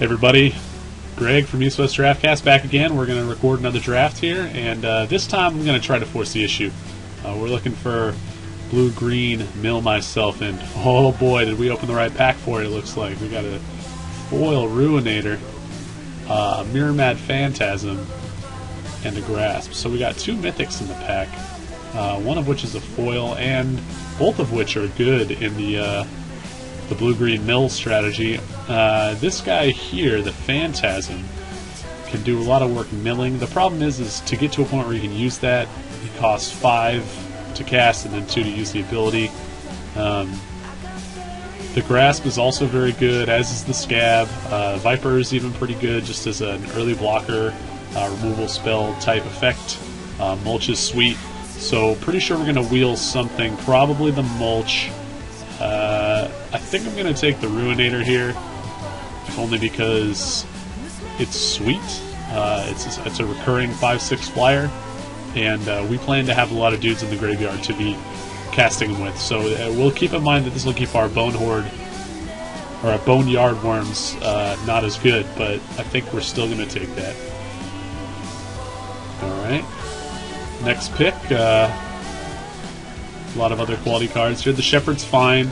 Hey everybody, Greg from East West Draftcast back again. We're going to record another draft here, and this time I'm going to try to force the issue. We're looking for blue-green mill myself, and oh boy, did we open the right pack for it, it looks like. We got a foil Ruinator, a Mirror Phantasm, and a Grasp. So we got two mythics in the pack, one of which is a foil, and both of which are good in the blue-green mill strategy. This guy here, the Phantasm, can do a lot of work milling. The problem is to get to a point where you can use that, it costs 5 to cast and then 2 to use the ability. The Grasp is also very good, as is the Scab. Viper is even pretty good, just as an early blocker, removal spell type effect. Mulch is sweet, so pretty sure we're going to wheel something, probably the Mulch. I think I'm going to take the Ruinator here, if only because it's sweet. It's a recurring 5/6 flyer, and we plan to have a lot of dudes in the graveyard to be casting them with. So we'll keep in mind that this will keep our Bone Horde, or our Boneyard Worms, not as good, but I think we're still going to take that. Alright. Next pick. A lot of other quality cards here. The Shepherd's fine.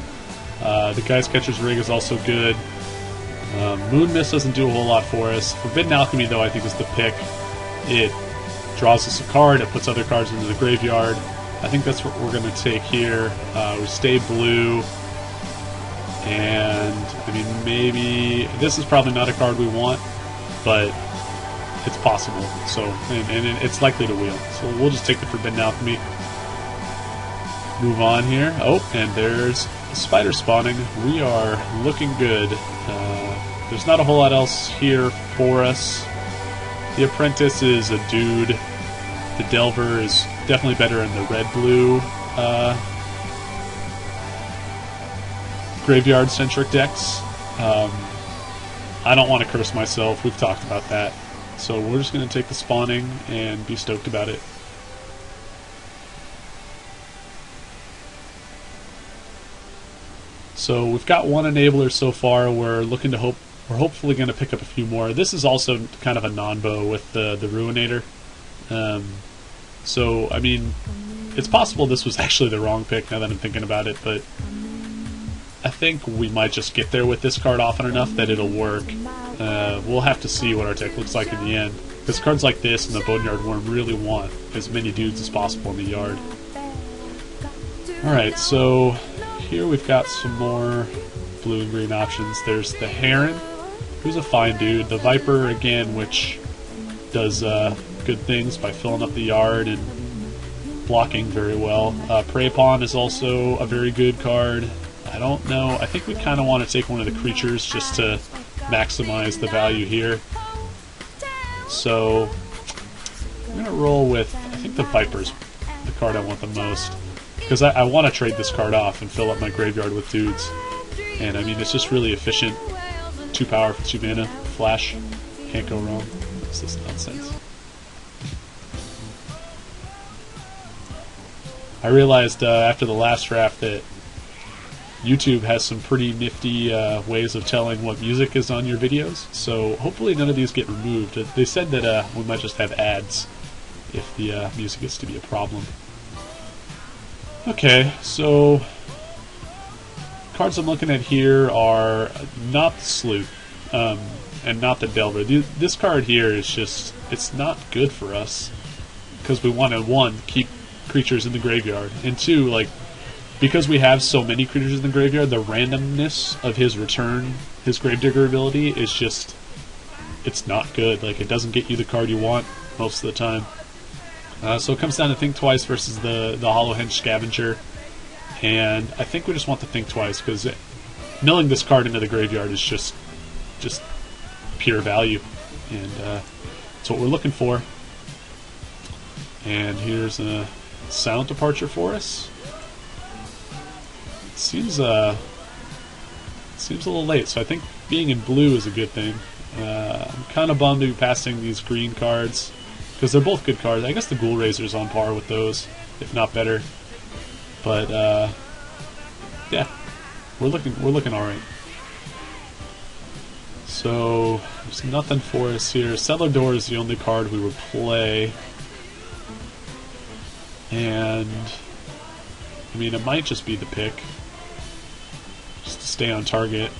The Guy's Catcher's Rig is also good. Moon Mist doesn't do a whole lot for us. Forbidden Alchemy, though, I think is the pick. It draws us a card, it puts other cards into the graveyard. I think that's what we're going to take here. We stay blue. And, I mean, maybe... This is probably not a card we want, but it's possible. So, and it's likely to wheel. So we'll just take the Forbidden Alchemy. Move on here. Oh, and there's spider spawning. We are looking good. There's not a whole lot else here for us. The Apprentice is a dude. The Delver is definitely better in the red-blue graveyard-centric decks. I don't want to curse myself. We've talked about that. So we're just going to take the spawning and be stoked about it. So we've got one enabler so far. We're looking to we're hopefully going to pick up a few more. This is also kind of a non-bow with the Ruinator. So I mean, it's possible this was actually the wrong pick now that I'm thinking about it, but I think we might just get there with this card often enough that it'll work. We'll have to see what our deck looks like in the end, because cards like this and the Boneyard Worm really want as many dudes as possible in the yard. Alright, so here we've got some more blue and green options. There's the Heron, who's a fine dude. The Viper, again, which does good things by filling up the yard and blocking very well. Prey Pawn is also a very good card. I don't know. I think we kind of want to take one of the creatures just to maximize the value here. So I'm going to roll with, I think the Viper's the card I want the most, because I want to trade this card off and fill up my graveyard with dudes. And I mean, it's just really efficient. 2 power for 2 mana. Flash. Can't go wrong. What's this nonsense? I realized after the last draft that YouTube has some pretty nifty ways of telling what music is on your videos. So hopefully none of these get removed. They said that we might just have ads if the music is to be a problem. Okay, so cards I'm looking at here are not the Sleuth and not the Delver. This card here is just, it's not good for us, because we want to, 1, keep creatures in the graveyard, and 2, like, because we have so many creatures in the graveyard, the randomness of his return, his Gravedigger ability, is just, it's not good. Like, it doesn't get you the card you want most of the time. So it comes down to Think Twice versus the Hollow Henge Scavenger, and I think we just want to think twice, because milling this card into the graveyard is just pure value, and that's what we're looking for. And here's a Silent Departure for us. It seems a little late, so I think being in blue is a good thing. I'm kind of bummed to be passing these green cards, because they're both good cards. I guess the Ghoul Razor's on par with those, if not better. But yeah, we're looking all right. So there's nothing for us here. Cellar Door is the only card we would play. And I mean, it might just be the pick, just to stay on target.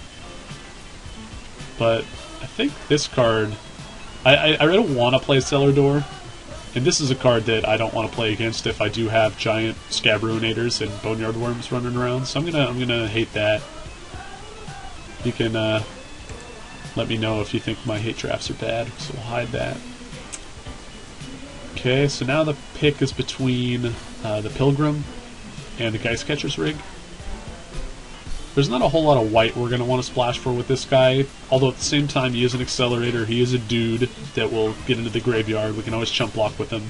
But I think this card, I don't want to play Cellar Door, and this is a card that I don't want to play against if I do have giant Scab-Ruinators and Boneyard Worms running around. So I'm gonna hate that. You can let me know if you think my hate drafts are bad, so we'll hide that. Okay, so now the pick is between the Pilgrim and the Geist Catcher's Rig. There's not a whole lot of white we're going to want to splash for with this guy, although at the same time he is an accelerator, he is a dude that will get into the graveyard, we can always chump block with him.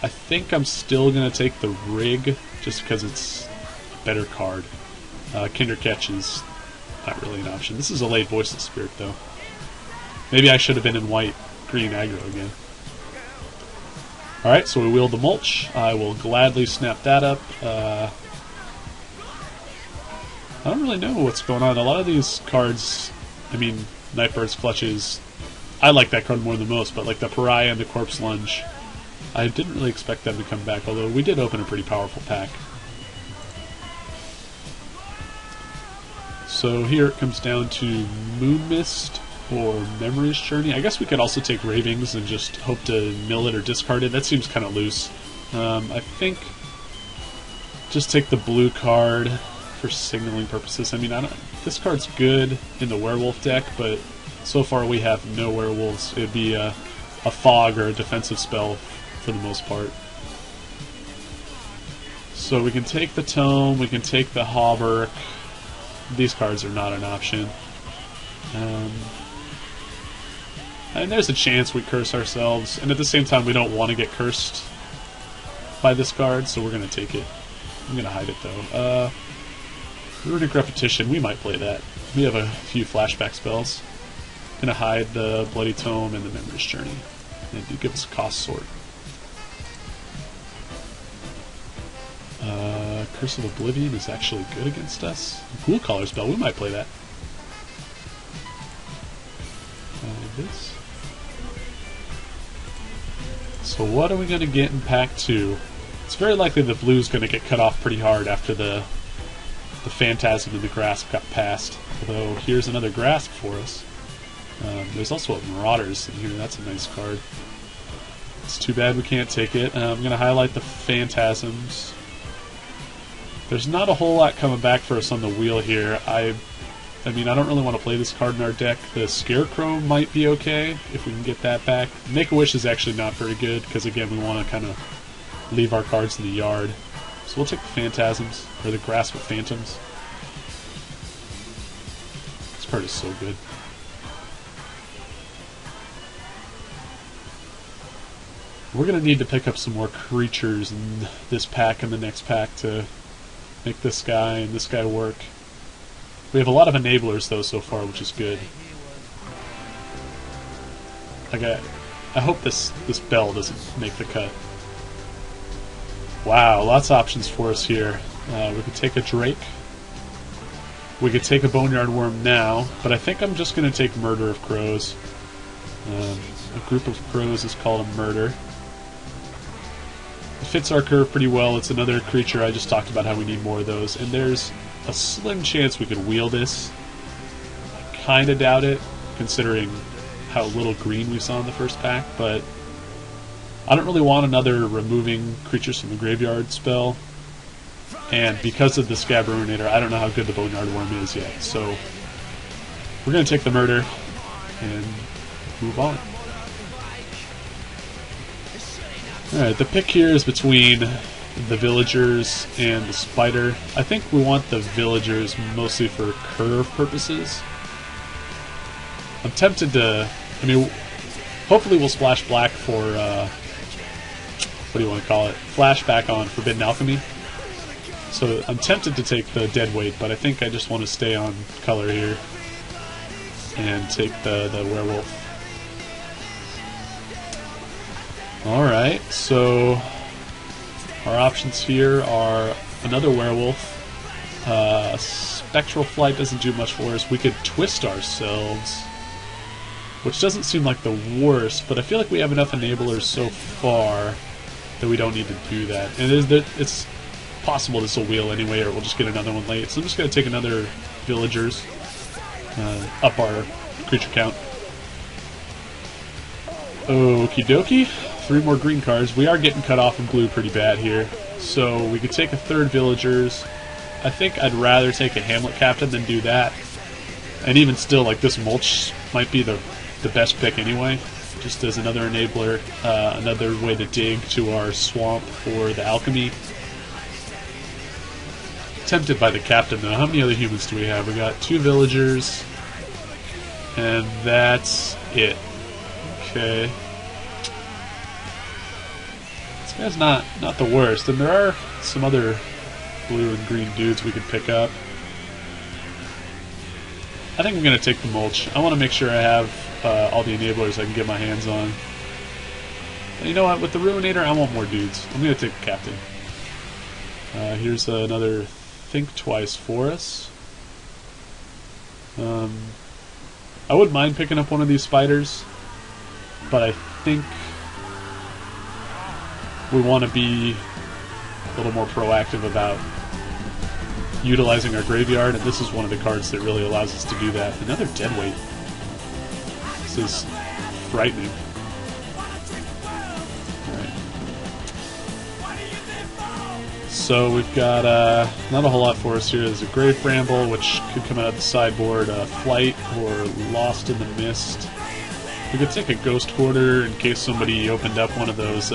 I think I'm still going to take the Rig, just because it's a better card. Kinder Catch is not really an option. This is a late Voiceless Spirit though. Maybe I should have been in white-green aggro again. Alright, so we wield the Mulch. I will gladly snap that up. I don't really know what's going on. A lot of these cards, I mean, Nightbird's Clutches, I like that card more than most, but like the Pariah and the Corpse Lunge, I didn't really expect them to come back, although we did open a pretty powerful pack. So here it comes down to Moon Mist or Memory's Journey. I guess we could also take Ravings and just hope to mill it or discard it. That seems kind of loose. I think just take the blue card for signaling purposes. I mean, this card's good in the werewolf deck, but so far we have no werewolves. It'd be a fog or a defensive spell for the most part. So we can take the Tome, we can take the Hauberk. These cards are not an option. And there's a chance we curse ourselves, and at the same time we don't want to get cursed by this card, so we're going to take it. I'm going to hide it though. Runic Repetition, we might play that. We have a few flashback spells. Going to hide the Bloody Tome and the Memory's Journey. And it gives us a cost sort. Curse of Oblivion is actually good against us. Pool Collar spell, we might play that. This. So what are we going to get in pack 2? It's very likely the blue's going to get cut off pretty hard after the Phantasm and the Grasp got passed. Although here's another Grasp for us. There's also a Marauders in here, that's a nice card. It's too bad we can't take it. I'm going to highlight the Phantasms. There's not a whole lot coming back for us on the wheel here. I mean, I don't really want to play this card in our deck. The Scarecrow might be okay if we can get that back. Make-A-Wish is actually not very good, because again, we want to kind of leave our cards in the yard. So we'll take the Phantasms, or the Grasp of Phantoms. This card is so good. We're going to need to pick up some more creatures in this pack and the next pack to make this guy and this guy work. We have a lot of enablers though so far, which is good. Okay, I hope this bell doesn't make the cut. Wow, lots of options for us here. We could take a Drake. We could take a Boneyard Worm now, but I think I'm just going to take Murder of Crows. A group of crows is called a murder. It fits our curve pretty well. It's another creature. I just talked about how we need more of those. And there's a slim chance we could wheel this. I kind of doubt it, considering how little green we saw in the first pack, but I don't really want another removing creatures from the graveyard spell. And because of the Scab-Ruinator, I don't know how good the Boneyard Worm is yet. So we're going to take the murder and move on. Alright, the pick here is between the Villagers and the Spider. I think we want the Villagers mostly for curve purposes. I'm tempted to... I mean, hopefully we'll splash black for... what do you want to call it? Flashback on Forbidden Alchemy. So I'm tempted to take the Deadweight, but I think I just want to stay on color here and take the Werewolf. Alright, so our options here are another Werewolf. Spectral Flight doesn't do much for us. We could twist ourselves. which doesn't seem like the worst, but I feel like we have enough enablers so far that we don't need to do that. And it's possible this will wheel anyway, or we'll just get another one late. So I'm just going to take another villagers, up our creature count. Okie dokie. 3 more green cards. We are getting cut off in blue pretty bad here. So we could take a third villagers. I think I'd rather take a Hamlet Captain than do that. And even still, like, this mulch might be the best pick anyway. Just as another enabler, another way to dig to our swamp for the alchemy. Tempted by the captain though. How many other humans do we have? We got 2 villagers, and that's it. Okay. This guy's not the worst, and there are some other blue and green dudes we could pick up. I think I'm going to take the mulch. I want to make sure I have all the enablers I can get my hands on. And you know what? With the Ruinator, I want more dudes. I'm going to take the captain. Here's another Think Twice for us. I wouldn't mind picking up one of these spiders, but I think we want to be a little more proactive about utilizing our graveyard, and this is one of the cards that really allows us to do that. Another deadweight. This is frightening. So we've got not a whole lot for us here. There's a Grave Bramble, which could come out of the sideboard, Flight, or Lost in the Mist. We could take a Ghost Quarter in case somebody opened up one of those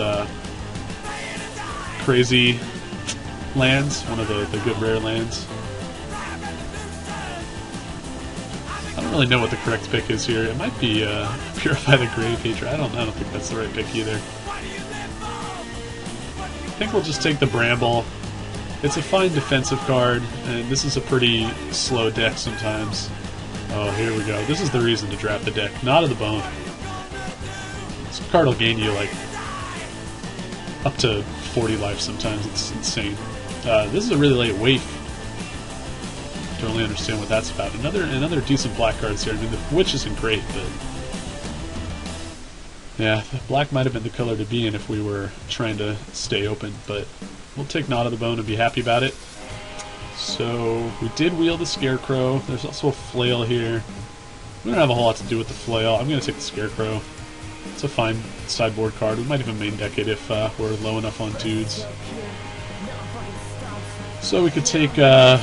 crazy lands, one of the good rare lands. I don't really know what the correct pick is here. It might be Purify the Grave Hatred. I don't think that's the right pick either. I think we'll just take the Bramble. It's a fine defensive card, and this is a pretty slow deck sometimes. Oh, here we go. This is the reason to draft the deck. Knot of the Bone. This card will gain you, like, up to 40 life sometimes. It's insane. This is a really late waif. Don't really understand what that's about. Another decent black cards here. I mean, the Witch isn't great, but yeah, black might have been the color to be in if we were trying to stay open, but we'll take Knot of the Bone and be happy about it. So we did wheel the Scarecrow. There's also a Flail here. We don't have a whole lot to do with the Flail. I'm going to take the Scarecrow. It's a fine sideboard card. We might even main deck it if we're low enough on dudes. So we could take a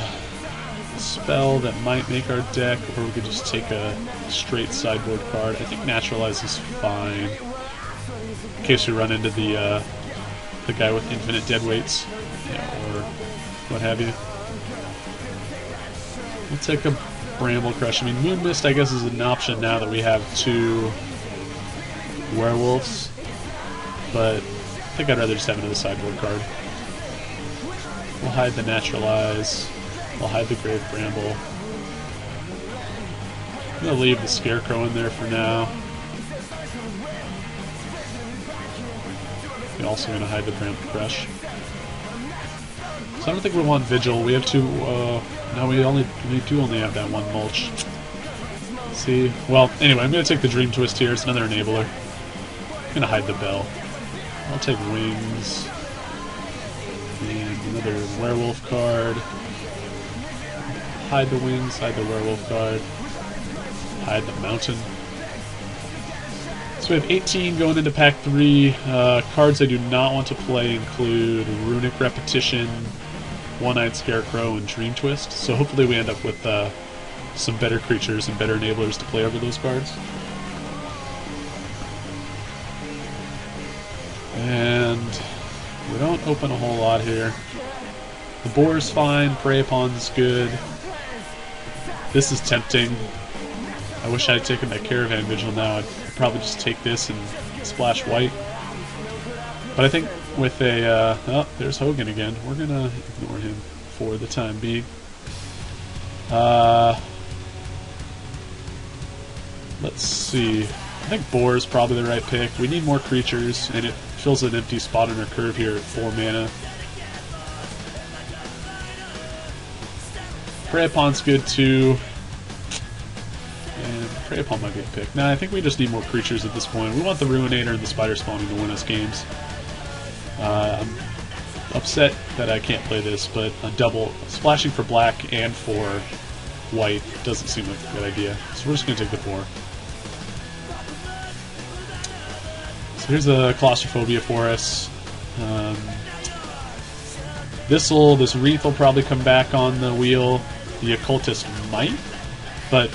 spell that might make our deck, or we could just take a straight sideboard card. I think Naturalize is fine, in case we run into the guy with infinite deadweights, or what have you. We'll take a Bramble Crush. I mean, Moon Mist, I guess, is an option now that we have 2 werewolves, but I think I'd rather just have another sideboard card. We'll hide the Naturalize. We'll hide the Grave Bramble. I'm going to leave the Scarecrow in there for now. We're also going to hide the Bramble Crush. So I don't think we want Vigil. We have 2... no, we do only have that 1 mulch. Let's see. Well, anyway, I'm going to take the Dream Twist here. It's another enabler. I'm going to hide the Bell. I'll take Wings. And another Werewolf card. Hide the Wings, hide the Werewolf card, hide the Mountain. So we have 18 going into pack 3. Cards I do not want to play include Runic Repetition, One-Eyed Scarecrow, and Dream Twist. So hopefully we end up with some better creatures and better enablers to play over those cards. And we don't open a whole lot here. The Boar's fine, Prey Upon's good. This is tempting. I wish I had taken that Caravan Vigil now. I'd probably just take this and splash white. But I think with a... oh, there's Hogan again. We're going to ignore him for the time being. Let's see. I think Boar is probably the right pick. We need more creatures, and it fills an empty spot on our curve here at 4 mana. Prey Upon's good too. And Prey Upon might be the pick. Nah, I think we just need more creatures at this point. We want the Ruinator and the Spider Spawning to win us games. I'm upset that I can't play this, but a double splashing for black and for white doesn't seem like a good idea. So we're just going to take the 4. So here's the Claustrophobia for us. This Wreath will probably come back on the wheel. The Occultist might, but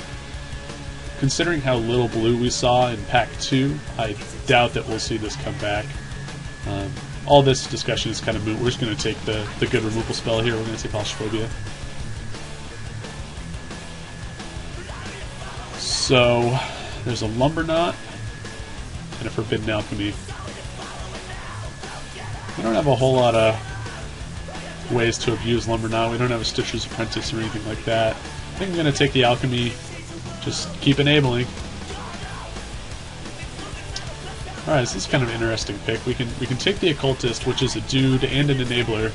considering how little blue we saw in Pack 2, I doubt that we'll see this come back. All this discussion is kind of moot. We're just going to take the good removal spell here. We're going to take Claustrophobia. So, there's a Lumber Knot and a Forbidden Alchemy. We don't have a whole lot of ways to abuse Lumber Knot. We don't have a Stitcher's Apprentice or anything like that. I think I'm going to take the Alchemy. Just keep enabling. Alright, this is kind of an interesting pick. We can take the Occultist, which is a dude and an enabler.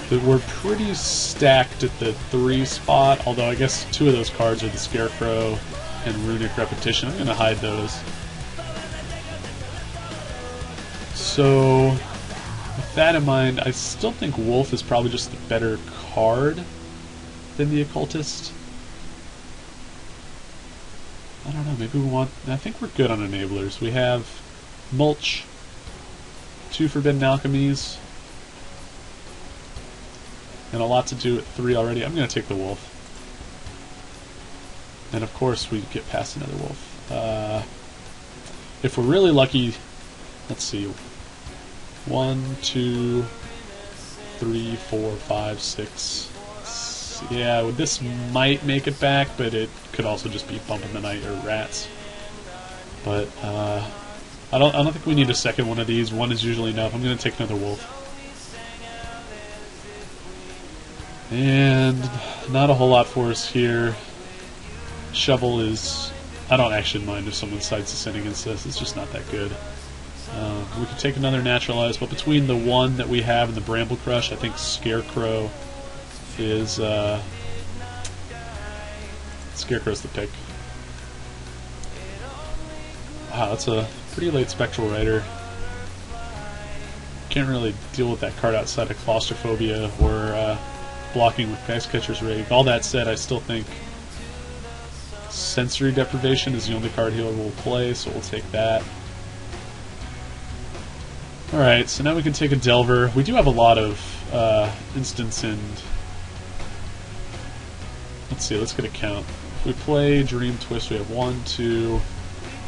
But we're pretty stacked at the 3 spot, although I guess 2 of those cards are the Scarecrow and Runic Repetition. I'm going to hide those. So, with that in mind, I still think Wolf is probably just the better card than the Occultist. I don't know, maybe we want... I think we're good on enablers. We have Mulch, 2 Forbidden Alchemies, and a lot to do at 3 already. I'm going to take the Wolf. And of course we get past another Wolf. If we're really lucky, let's see. 1, 2, 3, 4, 5, 6. Yeah, this might make it back, but it could also just be Bump in the Night or Rats. But I don't think we need a second one of these. 1 is usually enough. I'm going to take another Wolf. And not a whole lot for us here. Shovel is... I don't actually mind if someone decides to send against this. It's just not that good. We could take another Naturalize, but between the 1 that we have and the Bramble Crush, I think Scarecrow is... Scarecrow's the pick. Wow, that's a pretty late Spectral Rider. Can't really deal with that card outside of Claustrophobia or blocking with Hexcatcher's Rage. All that said, I still think Sensory Deprivation is the only card he will play, so we'll take that. Alright, so now we can take a Delver. We do have a lot of instants and... Let's see, let's get a count. If we play Dream Twist, we have 1, 2,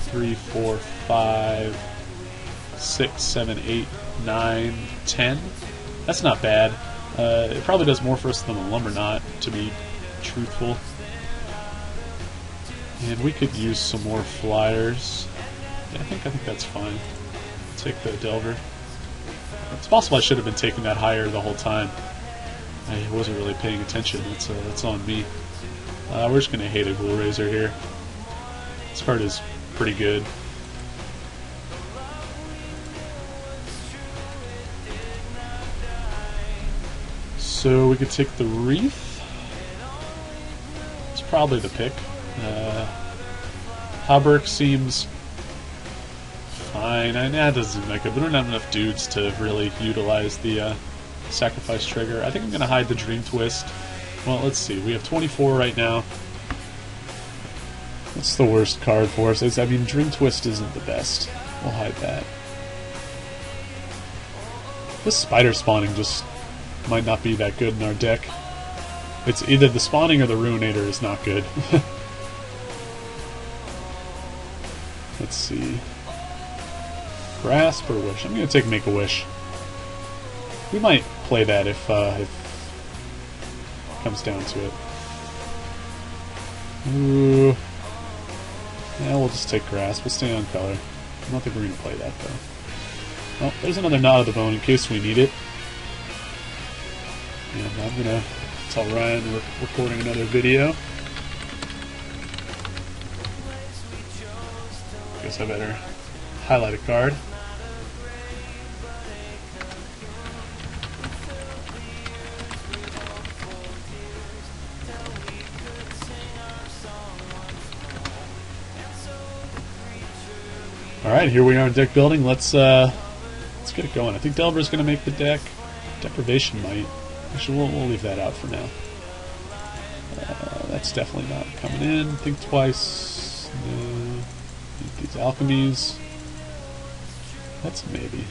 3, 4, 5, 6, 7, 8, 9, 10. That's not bad. It probably does more for us than the Lumber Knot, to be truthful. And we could use some more flyers. Yeah, I think that's fine. Take the Delver. It's possible I should have been taking that higher the whole time. I wasn't really paying attention. That's on me. We're just going to hate a Ghoul Razor here. This card is pretty good. So we could take the Wreath. It's probably the pick. Hauberk seems fine. That doesn't seem that good. We don't have enough dudes to really utilize the sacrifice trigger. I think I'm going to hide the Dream Twist. Well, let's see. We have 24 right now. What's the worst card for us? I mean, Dream Twist isn't the best. We'll hide that. This Spider Spawning just might not be that good in our deck. It's either the Spawning or the Ruinator is not good. Let's see. Grasp or Wish? I'm going to take Make-A-Wish. We might play that if it comes down to it. Ooh. Yeah, we'll just take Grasp. We'll stay on color. I don't think we're going to play that, though. Oh, there's another Knot of the Bone in case we need it. And I'm going to tell Ryan we're recording another video. Guess I better highlight a card. All right, here we are in deck building. Let's get it going. I think Delver's going to make the deck. Deprivation might. Actually, we'll leave that out for now. That's definitely not coming in. Think twice. No. These alchemies. That's a maybe.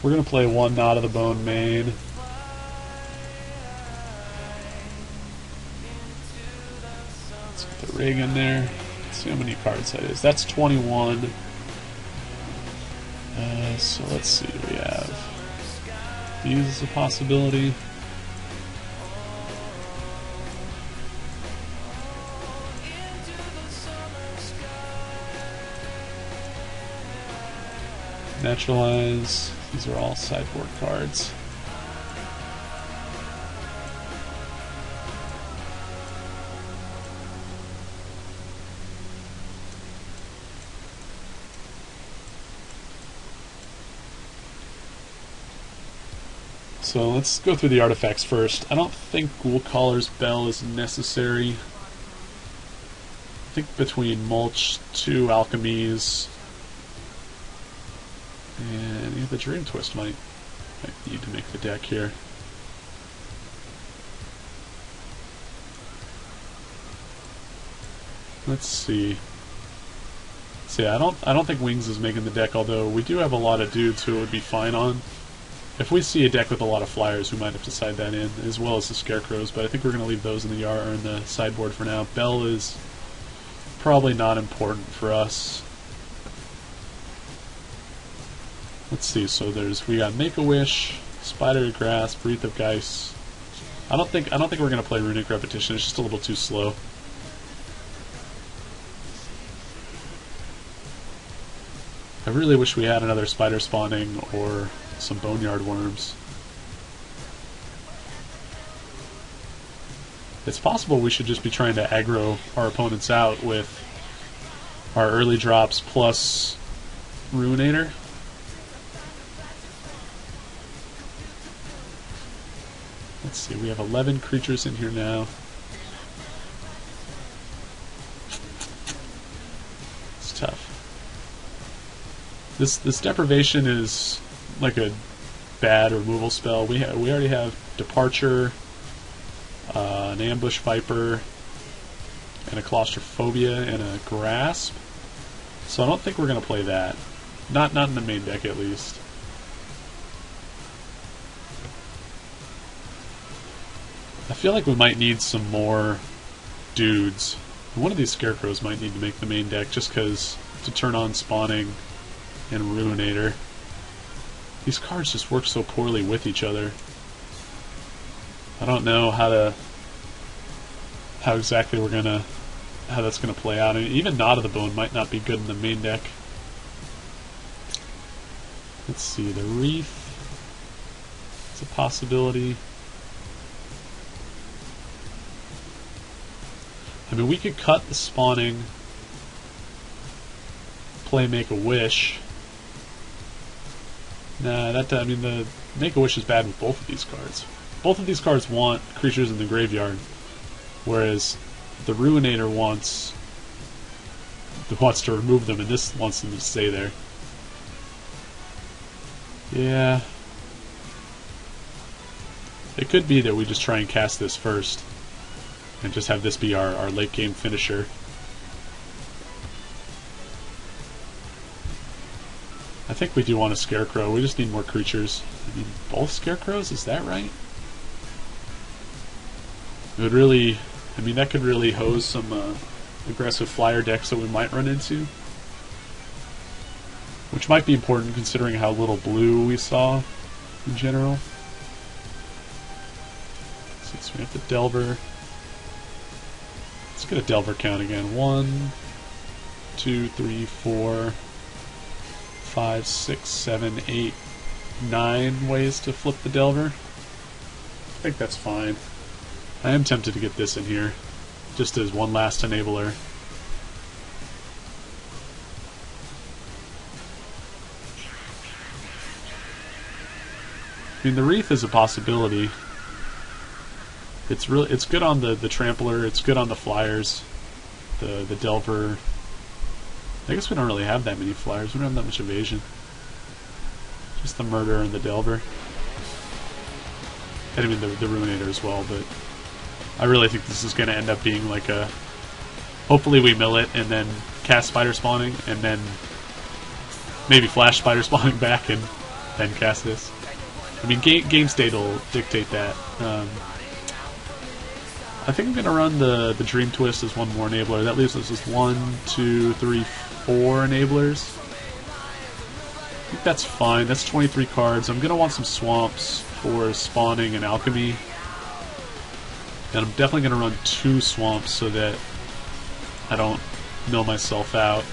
We're going to play one Knot of the Bone main. Let's get the rig in there. Let's see how many cards that is. That's 21. So let's see. We have these as a possibility. Naturalize. These are all sideboard cards. So let's go through the artifacts first. I don't think Ghoulcaller's Bell is necessary. I think between Mulch, 2 Alchemies, and the Dream Twist might need to make the deck here. Let's see. So yeah, I don't think Wings is making the deck, although we do have a lot of dudes who it would be fine on. If we see a deck with a lot of flyers, we might have to side that in, as well as the Scarecrows, but I think we're going to leave those in the yard or in the sideboard for now. Bell is probably not important for us. Let's see, so we got Make-A-Wish, Spider Grasp, Wreath of Geist. I don't think we're going to play Runic Repetition, it's just a little too slow. I really wish we had another Spider Spawning or some Boneyard Worms. It's possible we should just be trying to aggro our opponents out with our early drops plus Ruinator. Let's see, we have 11 creatures in here now. It's tough. This Deprivation is like a bad removal spell. We already have Departure, an Ambush Viper, and a Claustrophobia and a Grasp. So I don't think we're gonna play that. Not in the main deck at least. I feel like we might need some more dudes. One of these Scarecrows might need to make the main deck just because to turn on Spawning and Ruinator. These cards just work so poorly with each other. I don't know how exactly how that's gonna play out. I mean, even Knot of the Bone might not be good in the main deck. Let's see, the Wreath. It's a possibility. I mean, we could cut the Spawning, play Make-A-Wish. Nah, I mean, the Make-A-Wish is bad with both of these cards. Both of these cards want creatures in the graveyard, whereas the Ruinator wants to remove them, and this wants them to stay there. Yeah. It could be that we just try and cast this first, and just have this be our late game finisher. I think we do want a Scarecrow. We just need more creatures. I mean, both Scarecrows? Is that right? It would really... I mean, that could really hose some aggressive flyer decks that we might run into. Which might be important considering how little blue we saw in general. Since we have the Delver. Let's get a Delver count again. 1, 2, 3, 4... 5, 6, 7, 8, 9 ways to flip the Delver. I think that's fine. I am tempted to get this in here, just as one last enabler. I mean, the Wreath is a possibility. It's good on the Trampler. It's good on the Flyers. The Delver. I guess we don't really have that many Flyers. We don't have that much evasion. Just the Murder and the Delver. I mean the Ruminator as well, but I really think this is going to end up being like a... Hopefully we mill it and then cast Spider Spawning, and then maybe flash Spider Spawning back and then cast this. I mean, game state will dictate that. I think I'm going to run the Dream Twist as one more enabler. That leaves us with 1, 2, 3, 4 enablers. I think that's fine. That's 23 cards. I'm going to want some swamps for spawning and alchemy. And I'm definitely going to run 2 swamps so that I don't mill myself out.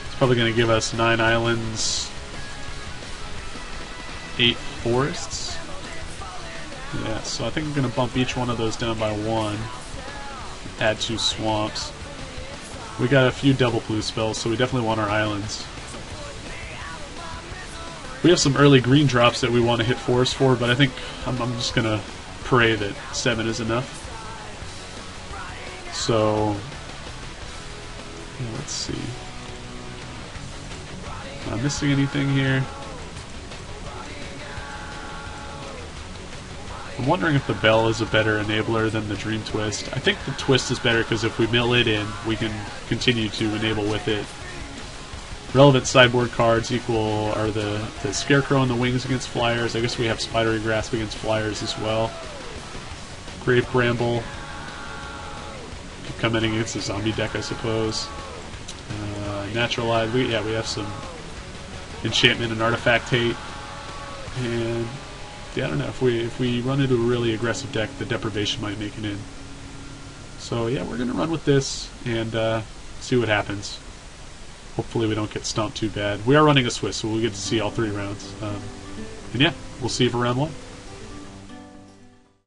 It's probably going to give us 9 islands, 8 forests. Yeah, so I think I'm going to bump each one of those down by 1. Add 2 swamps. We got a few double blue spells, so we definitely want our islands. We have some early green drops that we want to hit forest for, but I think I'm just going to pray that 7 is enough. So, yeah, let's see. Am I missing anything here? I'm wondering if the Bell is a better enabler than the Dream Twist. I think the Twist is better because if we mill it in, we can continue to enable with it. Relevant sideboard cards are the Scarecrow and the Wings against Flyers. I guess we have Spidery Grasp against Flyers as well. Grave Bramble. Could come in against the zombie deck, I suppose. Naturalize. We have some Enchantment and Artifact Hate. And yeah, I don't know, if we run into a really aggressive deck, the Deprivation might make it in. So yeah, we're gonna run with this and see what happens. Hopefully we don't get stomped too bad. We are running a Swiss, so we'll get to see all 3 rounds. And yeah, we'll see you for round 1.